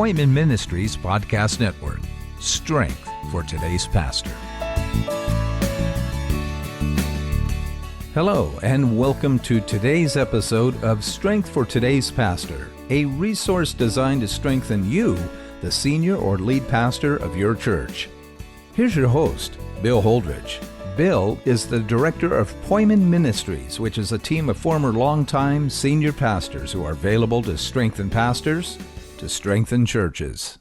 Appointment Ministries Podcast Network. Strength for today's pastor. Hello, and welcome to today's episode of Strength for Today's Pastor, a resource designed to strengthen you, the senior or lead pastor of your church. Here's your host, Bill Holdridge. Bill is the director of Appointment Ministries, which is a team of former longtime senior pastors who are available to strengthen pastors, to strengthen churches.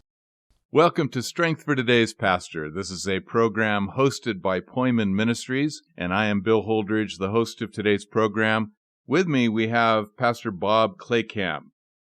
Welcome to Strength for Today's Pastor. This is a program hosted by Appointment Ministries, and I am Bill Holdridge, the host of today's program. With me, we have Pastor Bob Claycamp.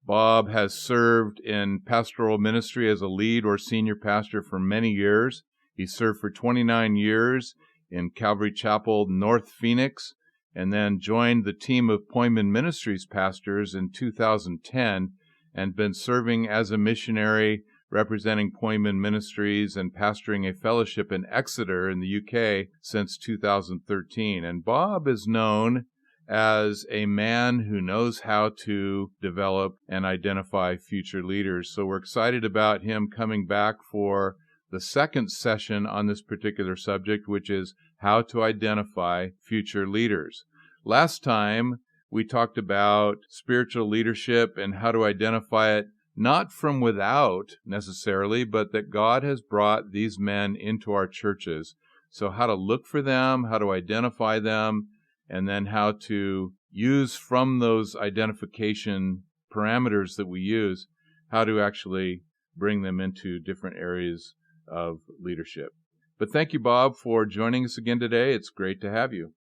Bob has served in pastoral ministry as a lead or senior pastor for many years. He served for 29 years in Calvary Chapel, North Phoenix, and then joined the team of Appointment Ministries pastors in 2010 and been serving as a missionary representing Appointment Ministries and pastoring a fellowship in Exeter in the UK since 2013. And Bob is known as a man who knows how to develop and identify future leaders. So we're excited about him coming back for the second session on this particular subject, which is how to identify future leaders. Last time, we talked about spiritual leadership and how to identify it, not from without necessarily, but that God has brought these men into our churches. So how to look for them, how to identify them, and then how to use from those identification parameters that we use, how to actually bring them into different areas of leadership. But thank you, Bob, for joining us again today. It's great to have you.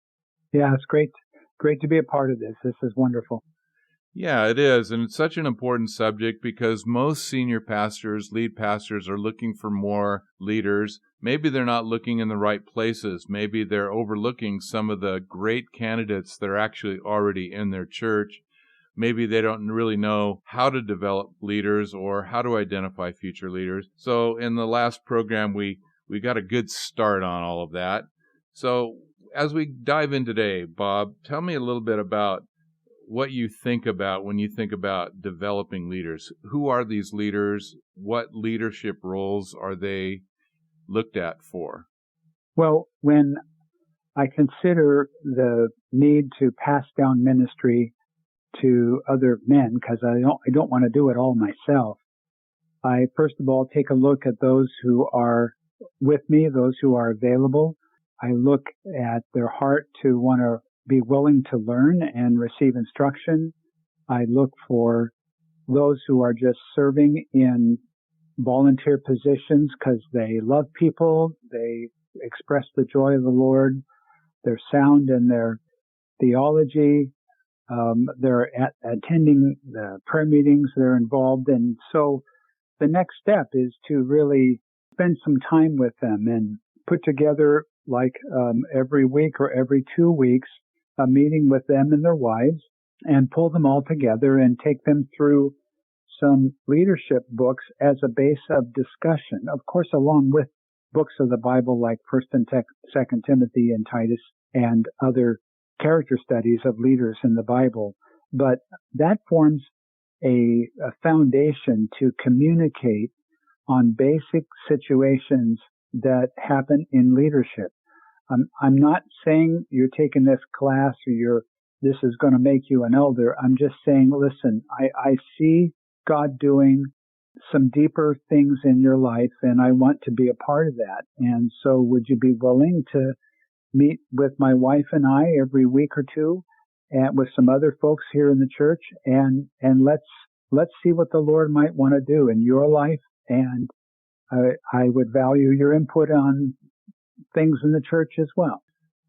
Yeah, it's great to be a part of this. This is wonderful. Yeah, it is. And it's such an important subject because most senior pastors, lead pastors, are looking for more leaders. Maybe they're not looking in the right places. Maybe they're overlooking some of the great candidates that are actually already in their church. Maybe they don't really know how to develop leaders or how to identify future leaders. So in the last program, we got a good start on all of that. So as we dive in today, Bob, tell me a little bit about what you think about when you think about developing leaders. Who are these leaders? What leadership roles are they looked at for? Well, when I consider the need to pass down ministry to other men, because I don't want to do it all myself, I first of all take a look at those who are with me, those who are available. I look at their heart to want to be willing to learn and receive instruction. I look for those who are just serving in volunteer positions because they love people, they express the joy of the Lord, they're sound in their theology, they're attending the prayer meetings, they're involved. And so the next step is to really spend some time with them and put together, like every week or every 2 weeks, a meeting with them and their wives and pull them all together and take them through some leadership books as a base of discussion. Of course, along with books of the Bible like 1st and 2nd Timothy and Titus and other character studies of leaders in the Bible. But that forms a foundation to communicate on basic situations that happen in leadership. I'm not saying you're taking this class or this is going to make you an elder. I'm just saying, listen, I see God doing some deeper things in your life, and I want to be a part of that. And so would you be willing to meet with my wife and I every week or two and with some other folks here in the church, and let's see what the Lord might want to do in your life. And I would value your input on things in the church as well.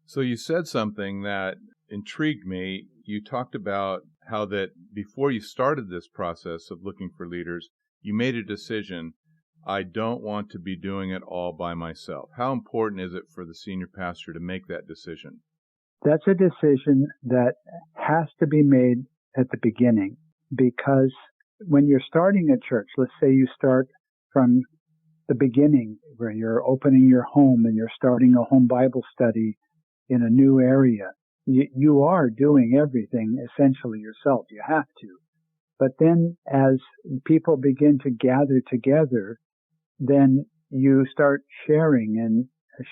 So you said something that intrigued me. You talked about how that before you started this process of looking for leaders, you made a decision, I don't want to be doing it all by myself. How important is it for the senior pastor to make that decision? That's a decision that has to be made at the beginning, because when you're starting a church, let's say you start from the beginning where you're opening your home and you're starting a home Bible study in a new area, you are doing everything essentially yourself. You have to. But then as people begin to gather together, then you start sharing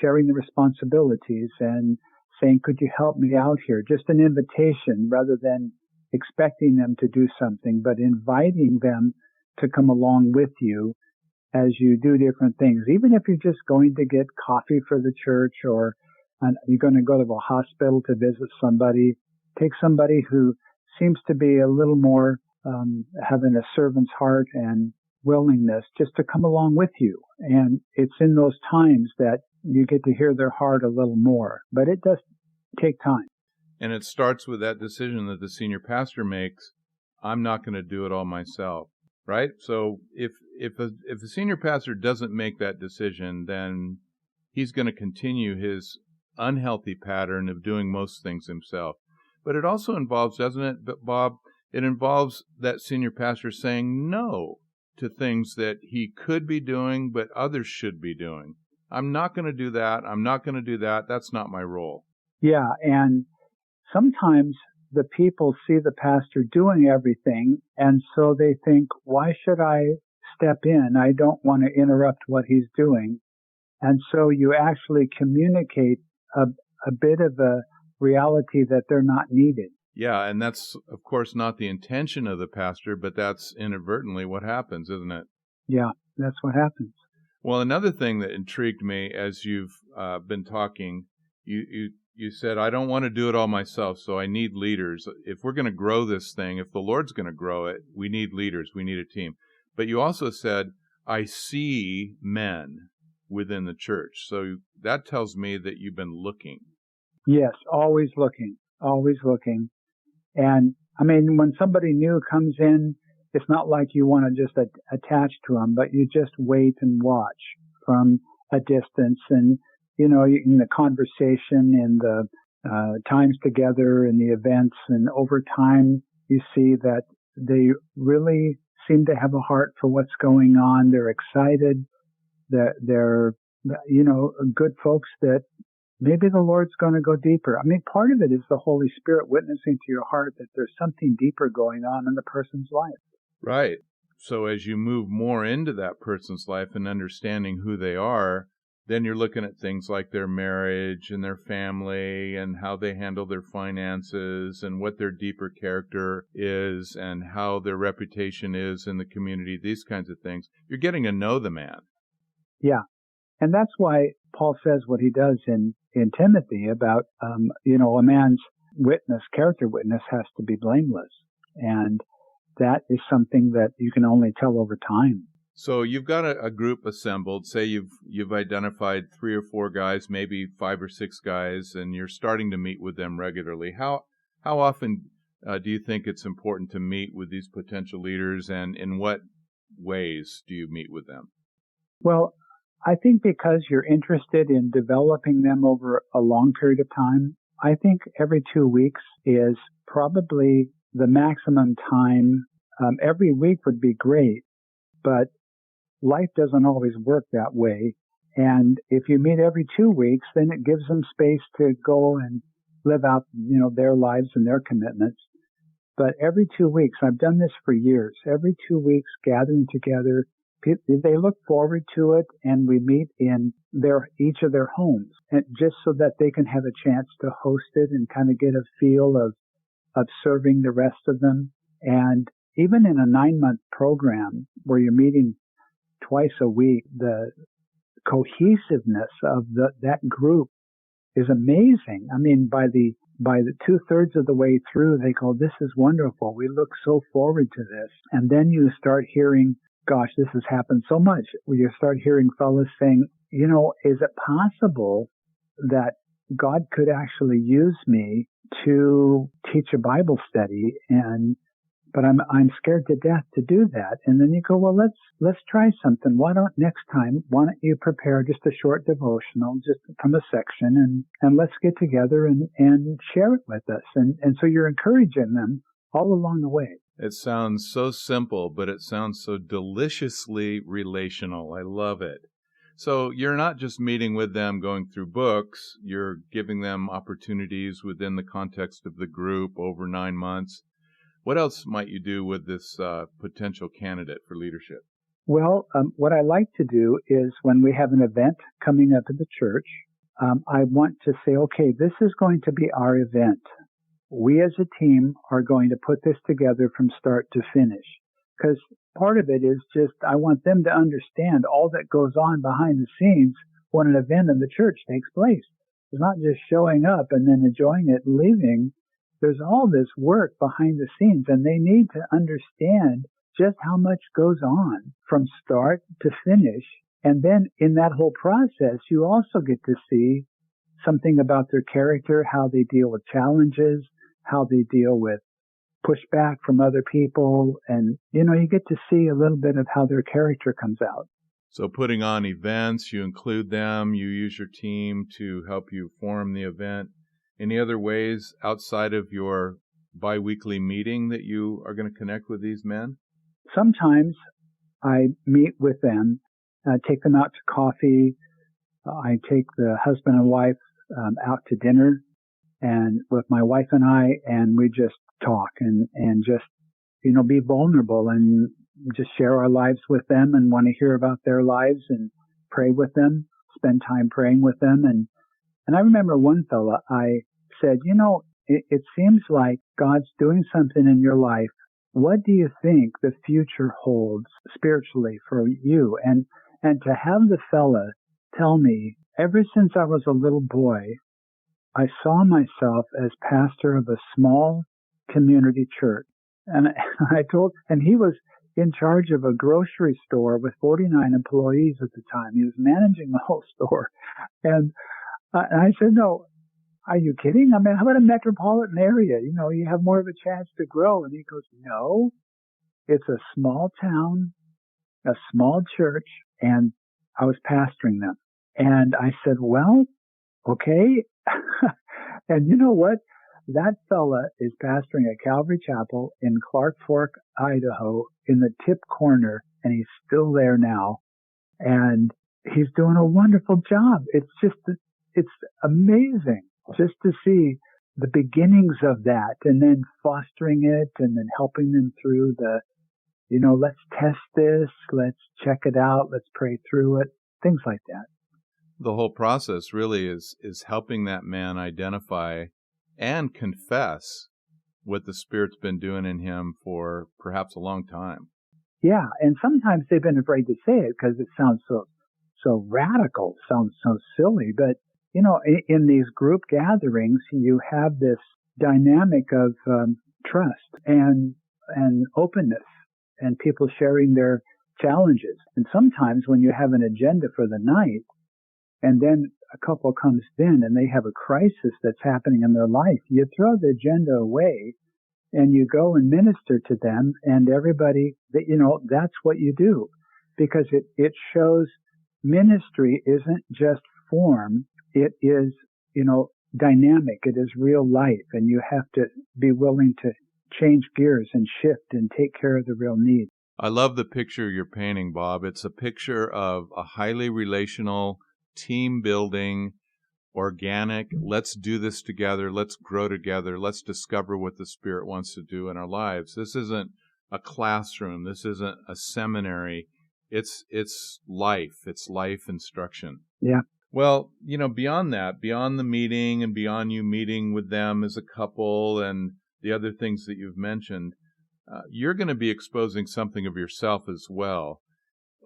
the responsibilities and saying, could you help me out here? Just an invitation rather than expecting them to do something, but inviting them to come along with you as you do different things. Even if you're just going to get coffee for the church or you're going to go to a hospital to visit somebody, take somebody who seems to be a little more having a servant's heart and willingness just to come along with you. And it's in those times that you get to hear their heart a little more. But it does take time. And it starts with that decision that the senior pastor makes. I'm not going to do it all myself, right? So if the senior pastor doesn't make that decision, then he's going to continue his unhealthy pattern of doing most things himself. But it also involves, doesn't it, Bob? It involves that senior pastor saying no to things that he could be doing, but others should be doing. I'm not going to do that. I'm not going to do that. That's not my role. Yeah, and sometimes the people see the pastor doing everything, and so they think, why should I step in? I don't want to interrupt what he's doing. And so you actually communicate a bit of a reality that they're not needed. Yeah, and that's, of course, not the intention of the pastor, but that's inadvertently what happens, isn't it? Yeah, that's what happens. Well, another thing that intrigued me as you've been talking, you said, I don't want to do it all myself, so I need leaders. If we're going to grow this thing, if the Lord's going to grow it, we need leaders, we need a team. But you also said, I see men within the church. So that tells me that you've been looking. Yes, always looking, always looking. And I mean, when somebody new comes in, it's not like you want to just attach to them, but you just wait and watch from a distance. And, you know, in the conversation, in the times together, in the events, and over time, you see that they really seem to have a heart for what's going on. They're excited. They're you know, good folks that maybe the Lord's going to go deeper. I mean, part of it is the Holy Spirit witnessing to your heart that there's something deeper going on in the person's life. Right. So as you move more into that person's life and understanding who they are, then you're looking at things like their marriage and their family and how they handle their finances and what their deeper character is and how their reputation is in the community, these kinds of things. You're getting to know the man. Yeah. And that's why Paul says what he does in Timothy about, you know, a man's character witness has to be blameless. And that is something that you can only tell over time. So you've got a group assembled. Say you've identified 3 or 4 guys, maybe 5 or 6 guys, and you're starting to meet with them regularly. How often do you think it's important to meet with these potential leaders, and in what ways do you meet with them? Well, I think because you're interested in developing them over a long period of time, I think every 2 weeks is probably the maximum time. Every week would be great, but life doesn't always work that way. And if you meet every 2 weeks, then it gives them space to go and live out, you know, their lives and their commitments. But every 2 weeks, I've done this for years, every 2 weeks gathering together, they look forward to it, and we meet in each of their homes, and just so that they can have a chance to host it and kind of get a feel of serving the rest of them. And even in a 9-month program where you're meeting twice a week, the cohesiveness of that group is amazing. I mean, by the 2/3 of the way through, they go, "This is wonderful. We look so forward to this." And then you start hearing, gosh, this has happened so much, where you start hearing fellas saying, you know, is it possible that God could actually use me to teach a Bible study? But I'm scared to death to do that. And then you go, well, let's try something. Why don't you prepare just a short devotional, just from a section, and let's get together and share it with us. And so you're encouraging them all along the way. It sounds so simple, but it sounds so deliciously relational. I love it. So you're not just meeting with them going through books, you're giving them opportunities within the context of the group over 9 months. What else might you do with this potential candidate for leadership? Well, what I like to do is when we have an event coming up at the church, I want to say, okay, this is going to be our event. We as a team are going to put this together from start to finish. Because part of it is just, I want them to understand all that goes on behind the scenes when an event in the church takes place. It's not just showing up and then enjoying it and leaving. There's all this work behind the scenes, and they need to understand just how much goes on from start to finish. And then in that whole process, you also get to see something about their character, how they deal with challenges, how they deal with pushback from other people. And, you get to see a little bit of how their character comes out. So putting on events, you include them, you use your team to help you form the event. Any other ways outside of your biweekly meeting that you are going to connect with these men? Sometimes I meet with them, take them out to coffee. I take the husband and wife out to dinner and with my wife and we just talk and just, be vulnerable and just share our lives with them and want to hear about their lives and pray with them, spend time praying with them. And I remember one fella, I said, it seems like God's doing something in your life. What do you think the future holds spiritually for you? And to have the fella tell me, ever since I was a little boy, I saw myself as pastor of a small community church. And and he was in charge of a grocery store with 49 employees at the time. He was managing the whole store. And I said, no, are you kidding? I mean, how about a metropolitan area? You have more of a chance to grow. And he goes, no, it's a small town, a small church, and I was pastoring them. And I said, well, okay. And you know what? That fella is pastoring a Calvary Chapel in Clark Fork, Idaho, in the tip corner, and he's still there now. And he's doing a wonderful job. It's amazing just to see the beginnings of that and then fostering it and then helping them through let's test this, let's check it out, let's pray through it, things like that. The whole process really is helping that man identify and confess what the Spirit's been doing in him for perhaps a long time. Yeah, and sometimes they've been afraid to say it because it sounds so radical, sounds so silly. But, in these group gatherings, you have this dynamic of trust and openness and people sharing their challenges. And sometimes when you have an agenda for the night, and then a couple comes in and they have a crisis that's happening in their life, you throw the agenda away and you go and minister to them, and everybody, that's what you do, because it shows ministry isn't just form, it is, dynamic, it is real life, and you have to be willing to change gears and shift and take care of the real need. I love the picture you're painting, Bob. It's a picture of a highly relational, team building, organic, let's do this together, let's grow together, let's discover what the Spirit wants to do in our lives. This isn't a classroom, this isn't a seminary, it's life instruction. Yeah. Well, beyond that, beyond the meeting and beyond you meeting with them as a couple and the other things that you've mentioned, you're going to be exposing something of yourself as well.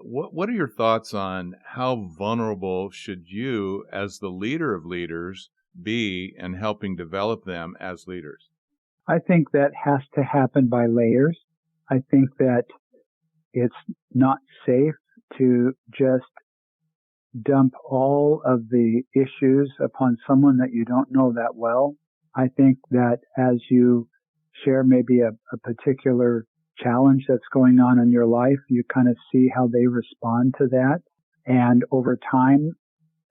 What are your thoughts on how vulnerable should you, as the leader of leaders, be in helping develop them as leaders? I think that has to happen by layers. I think that it's not safe to just dump all of the issues upon someone that you don't know that well. I think that as you share maybe a particular challenge that's going on in your life, you kind of see how they respond to that. And over time,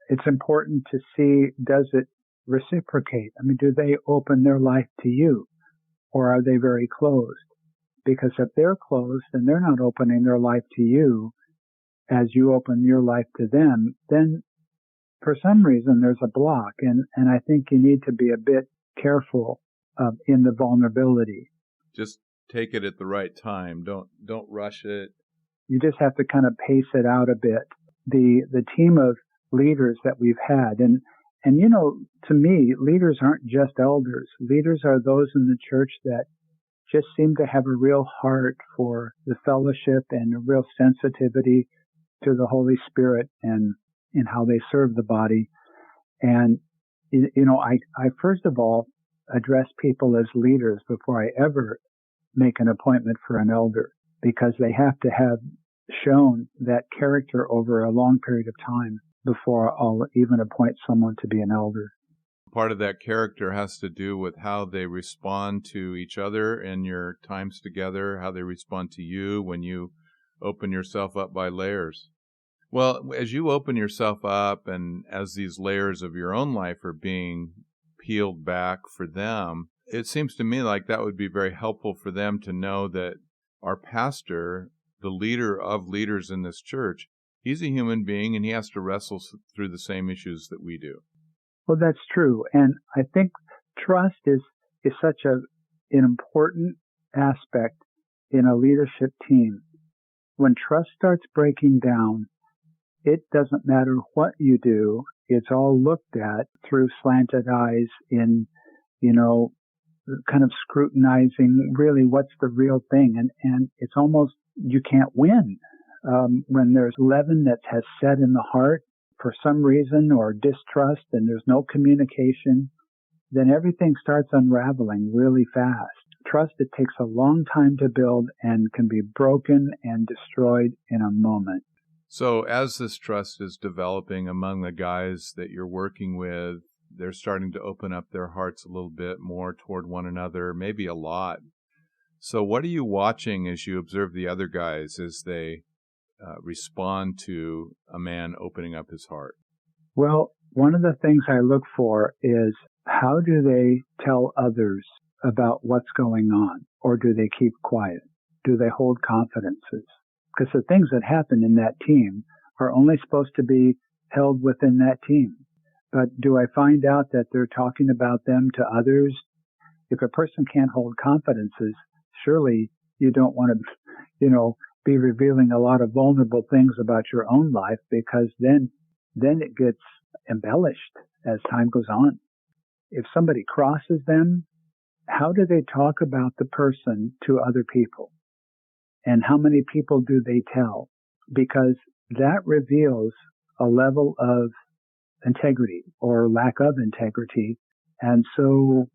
it's important to see, does it reciprocate? I mean, do they open their life to you, or are they very closed? Because if they're closed and they're not opening their life to you as you open your life to them, then for some reason there's a block. And I think you need to be a bit careful in the vulnerability. Just take it at the right time. Don't rush it. You just have to kind of pace it out a bit. The team of leaders that we've had, and to me, leaders aren't just elders. Leaders are those in the church that just seem to have a real heart for the fellowship and a real sensitivity to the Holy Spirit and in how they serve the body. And, I first of all address people as leaders before I ever make an appointment for an elder, because they have to have shown that character over a long period of time before I'll even appoint someone to be an elder. Part of that character has to do with how they respond to each other in your times together, how they respond to you when you open yourself up by layers. Well, as you open yourself up and as these layers of your own life are being peeled back for them, it seems to me like that would be very helpful for them to know that our pastor, the leader of leaders in this church, he's a human being and he has to wrestle through the same issues that we do. Well, that's true. And I think trust is such an important aspect in a leadership team. When trust starts breaking down, it doesn't matter what you do. It's all looked at through slanted eyes in, kind of scrutinizing really what's the real thing. And it's almost, you can't win. When there's leaven that has set in the heart for some reason or distrust and there's no communication, then everything starts unraveling really fast. Trust, it takes a long time to build and can be broken and destroyed in a moment. So as this trust is developing among the guys that you're working with, they're starting to open up their hearts a little bit more toward one another, maybe a lot. So what are you watching as you observe the other guys as they respond to a man opening up his heart? Well, one of the things I look for is how do they tell others about what's going on, or do they keep quiet? Do they hold confidences? Because the things that happen in that team are only supposed to be held within that team. But do I find out that they're talking about them to others? If a person can't hold confidences, surely you don't want to, be revealing a lot of vulnerable things about your own life, because then it gets embellished as time goes on. If somebody crosses them, how do they talk about the person to other people? And how many people do they tell? Because that reveals a level of integrity or lack of integrity. And so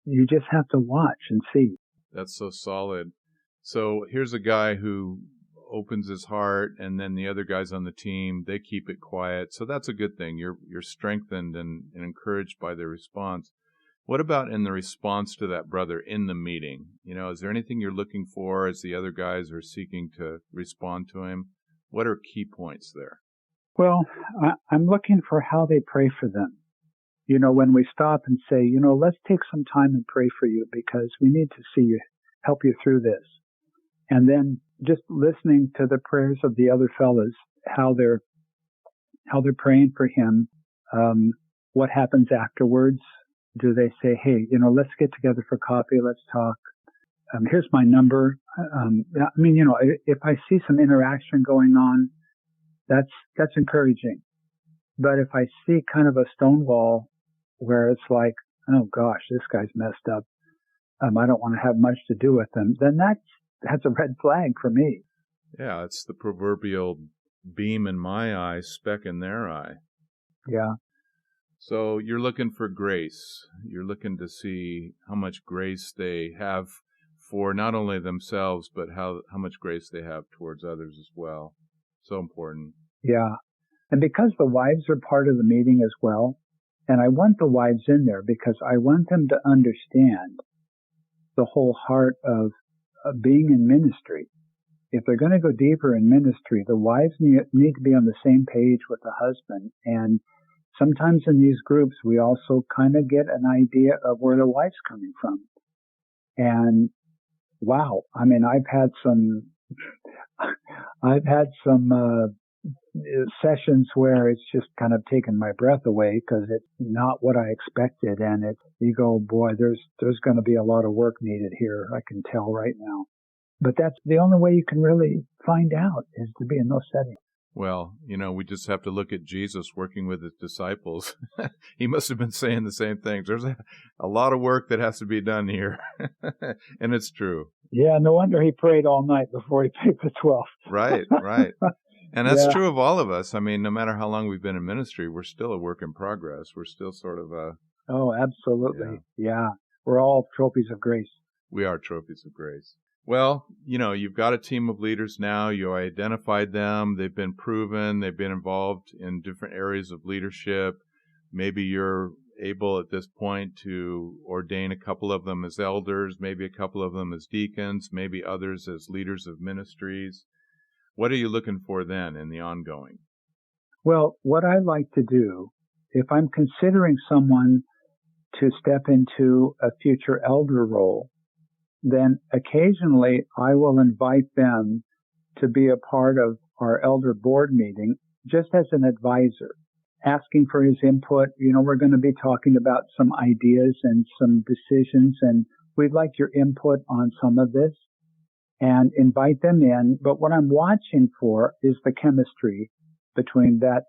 you just have to watch and see. That's so solid. So here's a guy who opens his heart, and then the other guys on the team, they keep it quiet. So that's a good thing. You're strengthened and encouraged by their response. What about in the response to that brother in the meeting? Is there anything you're looking for as the other guys are seeking to respond to him? What are key points there? Well, I'm looking for how they pray for them. When we stop and say, let's take some time and pray for you because we need to see you, help you through this. And then just listening to the prayers of the other fellas, how they're praying for him. What happens afterwards? Do they say, hey, let's get together for coffee, let's talk. Here's my number. If I see some interaction going on, that's encouraging. But if I see kind of a stonewall where it's like, oh gosh, this guy's messed up, I don't want to have much to do with him, then that's a red flag for me. Yeah, it's the proverbial beam in my eye, speck in their eye. Yeah. So you're looking for grace. You're looking to see how much grace they have for not only themselves, but how much grace they have towards others as well. So important. Yeah. And because the wives are part of the meeting as well, and I want the wives in there because I want them to understand the whole heart of being in ministry. If they're going to go deeper in ministry, the wives need to be on the same page with the husband. And sometimes in these groups, we also kind of get an idea of where the wife's coming from. And wow, I've had some sessions where it's just kind of taken my breath away because it's not what I expected. And you go, boy, there's going to be a lot of work needed here. I can tell right now. But that's the only way you can really find out is to be in those settings. Well, we just have to look at Jesus working with his disciples. He must have been saying the same things. There's a lot of work that has to be done here. And it's true. Yeah, no wonder he prayed all night before he picked the 12. Right. And that's true of all of us. I mean, no matter how long we've been in ministry, we're still a work in progress. We're still sort of Oh, absolutely. Yeah. We're all trophies of grace. We are trophies of grace. Well, you've got a team of leaders now. You identified them. They've been proven. They've been involved in different areas of leadership. Maybe you're able at this point to ordain a couple of them as elders, maybe a couple of them as deacons, maybe others as leaders of ministries. What are you looking for then in the ongoing? Well, what I like to do, if I'm considering someone to step into a future elder role, then occasionally I will invite them to be a part of our elder board meeting just as an advisor, asking for his input. We're going to be talking about some ideas and some decisions, and we'd like your input on some of this, and invite them in. But what I'm watching for is the chemistry between that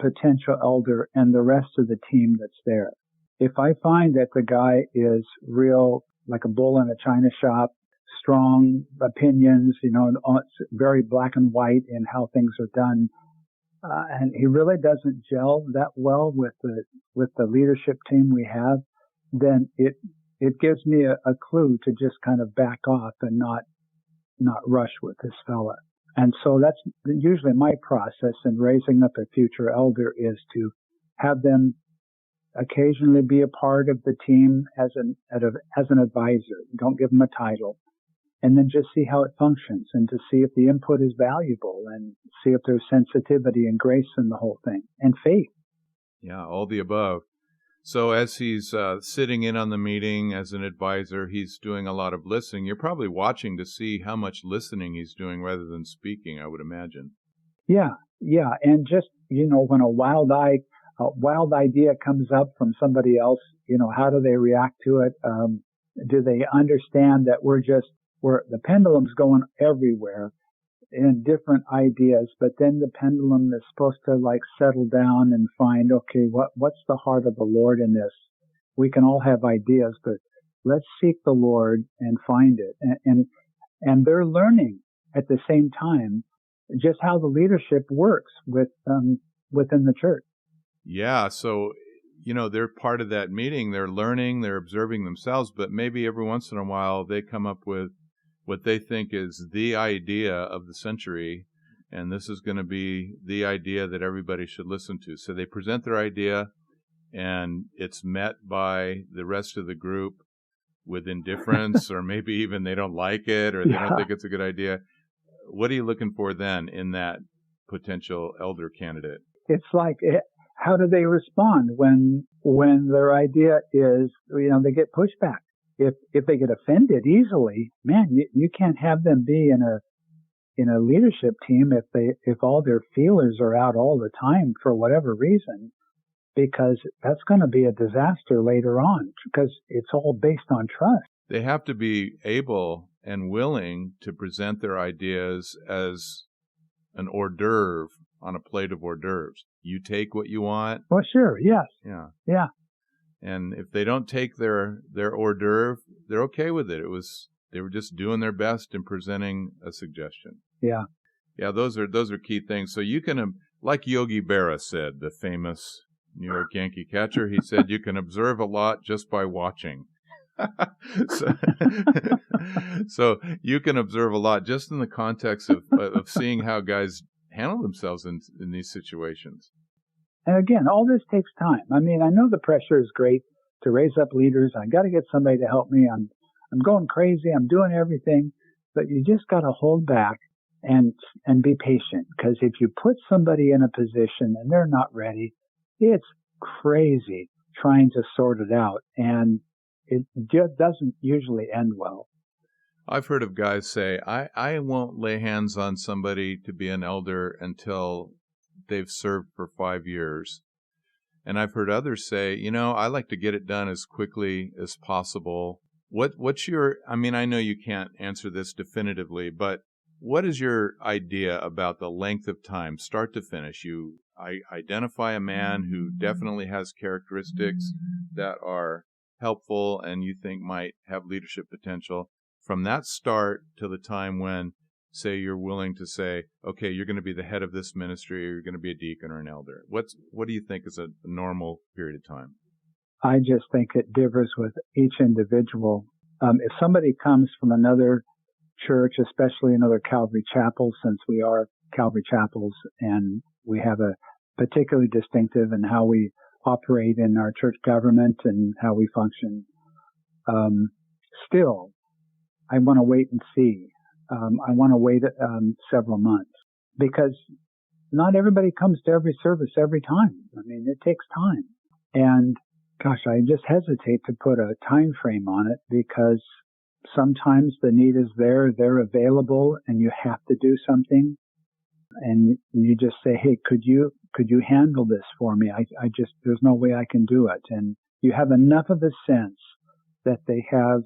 potential elder and the rest of the team that's there. If I find that the guy is real, like a bull in a china shop, strong opinions, very black and white in how things are done, and he really doesn't gel that well with the leadership team we have, then it gives me a clue to just kind of back off and not rush with this fella. And so that's usually my process in raising up a future elder, is to have them occasionally be a part of the team as an advisor. Don't give them a title. And then just see how it functions, and to see if the input is valuable, and see if there's sensitivity and grace in the whole thing, and faith. Yeah, all the above. So as he's sitting in on the meeting as an advisor, he's doing a lot of listening. You're probably watching to see how much listening he's doing rather than speaking, I would imagine. Yeah. And just, when a wild idea comes up from somebody else, how do they react to it? Do they understand that the pendulum's going everywhere in different ideas, but then the pendulum is supposed to settle down and find, okay, what's the heart of the Lord in this? We can all have ideas, but let's seek the Lord and find it. And they're learning at the same time just how the leadership works within the church. Yeah, so they're part of that meeting. They're learning, they're observing themselves, but maybe every once in a while they come up with what they think is the idea of the century, and this is going to be the idea that everybody should listen to. So they present their idea, and it's met by the rest of the group with indifference, or maybe even they don't like it, or they don't think it's a good idea. What are you looking for then in that potential elder candidate? It's how do they respond when their idea is, they get pushback? If they get offended easily, man, you can't have them be in a leadership team if all their feelers are out all the time for whatever reason, because that's going to be a disaster later on, because it's all based on trust. They have to be able and willing to present their ideas as an hors d'oeuvre on a plate of hors d'oeuvres. You take what you want. Well, sure, yes. Yeah. And if they don't take their hors d'oeuvre, they're okay with it. They were just doing their best in presenting a suggestion. Yeah. Yeah, those are key things. So you can, like Yogi Berra said, the famous New York Yankee catcher, he said, you can observe a lot just by watching. So you can observe a lot just in the context of seeing how guys handle themselves in these situations. And again, all this takes time. I mean, I know the pressure is great to raise up leaders. I got to get somebody to help me. I'm going crazy. I'm doing everything, but you just got to hold back and be patient. Because if you put somebody in a position and they're not ready, it's crazy trying to sort it out, and it just doesn't usually end well. I've heard of guys say, I won't lay hands on somebody to be an elder until they've served for 5 years. And I've heard others say, I like to get it done as quickly as possible. What's your, I know you can't answer this definitively, but what is your idea about the length of time, start to finish? You identify a man who definitely has characteristics that are helpful and you think might have leadership potential. From that start to the time when, say, you're willing to say, okay, you're going to be the head of this ministry, or you're going to be a deacon or an elder. What do you think is a normal period of time? I just think it differs with each individual. If somebody comes from another church, especially another Calvary chapel, since we are Calvary chapels and we have a particularly distinctive in how we operate in our church government and how we function, still, I want to wait and see. I want to wait several months because not everybody comes to every service every time. It takes time. And gosh, I just hesitate to put a time frame on it because sometimes the need is there, they're available, and you have to do something. And you just say, hey, could you handle this for me? There's no way I can do it. And you have enough of a sense that they have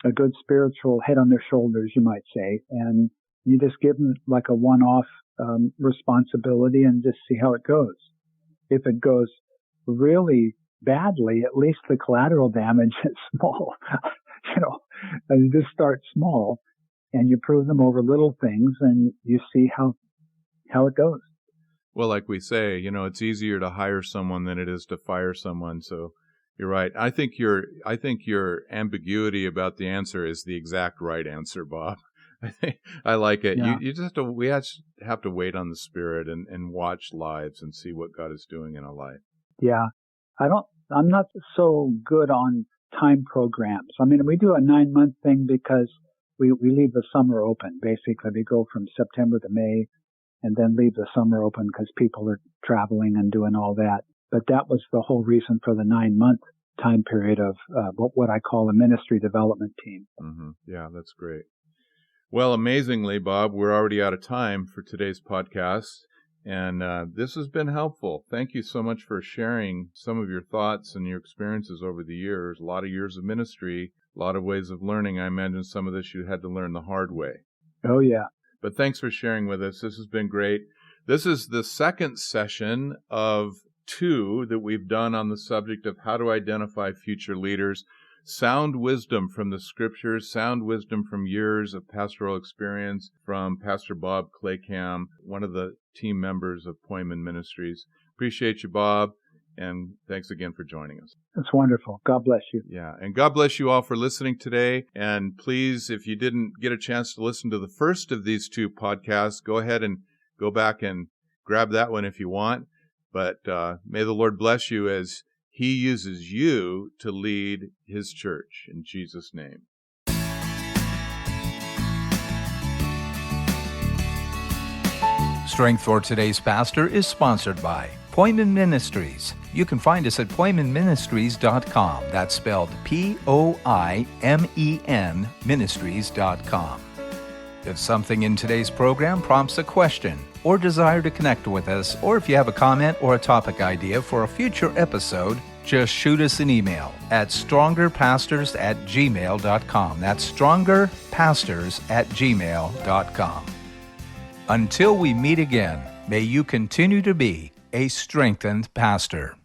a good spiritual head on their shoulders, you might say, and you just give them like a one-off responsibility and just see how it goes. If it goes really badly, at least the collateral damage is small. And you just start small and you prove them over little things and you see how it goes. Well, like we say, it's easier to hire someone than it is to fire someone. So you're right. I think your ambiguity about the answer is the exact right answer, Bob. I like it. Yeah. You just we have to wait on the Spirit and watch lives and see what God is doing in a life. Yeah. I'm not so good on time programs. We do a 9-month thing because we leave the summer open. Basically, we go from September to May and then leave the summer open because people are traveling and doing all that. But that was the whole reason for the 9-month time period of what I call a ministry development team. Mm-hmm. Yeah, that's great. Well, amazingly, Bob, we're already out of time for today's podcast. And this has been helpful. Thank you so much for sharing some of your thoughts and your experiences over the years. A lot of years of ministry, a lot of ways of learning. I imagine some of this you had to learn the hard way. Oh, yeah. But thanks for sharing with us. This has been great. This is the second session of 2 that we've done on the subject of how to identify future leaders. Sound wisdom from the Scriptures, sound wisdom from years of pastoral experience from Pastor Bob Claycamp, one of the team members of Poimen Ministries. Appreciate you, Bob, and thanks again for joining us. That's wonderful. God bless you. Yeah, and God bless you all for listening today. And please, if you didn't get a chance to listen to the first of these 2 podcasts, go ahead and go back and grab that one if you want. But may the Lord bless you as He uses you to lead His church. In Jesus' name. Strength for Today's Pastor is sponsored by Poimen Ministries. You can find us at poimenministries.com. That's spelled Poimen ministries.com. If something in today's program prompts a question or desire to connect with us, or if you have a comment or a topic idea for a future episode, just shoot us an email at strongerpastors@gmail.com. That's strongerpastors@gmail.com. Until we meet again, may you continue to be a strengthened pastor.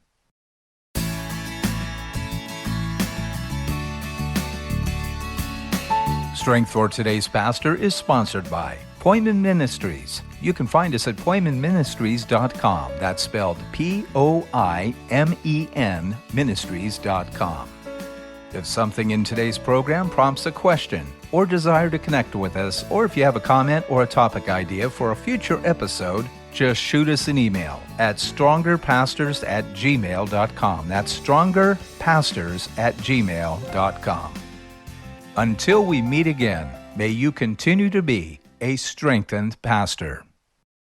Strength for Today's Pastor is sponsored by Poimen Ministries. You can find us at poimenministries.com. That's spelled Poimen ministries.com. If something in today's program prompts a question or desire to connect with us, or if you have a comment or a topic idea for a future episode, just shoot us an email at strongerpastors@gmail.com. That's strongerpastors@gmail.com. Until we meet again, may you continue to be a strengthened pastor.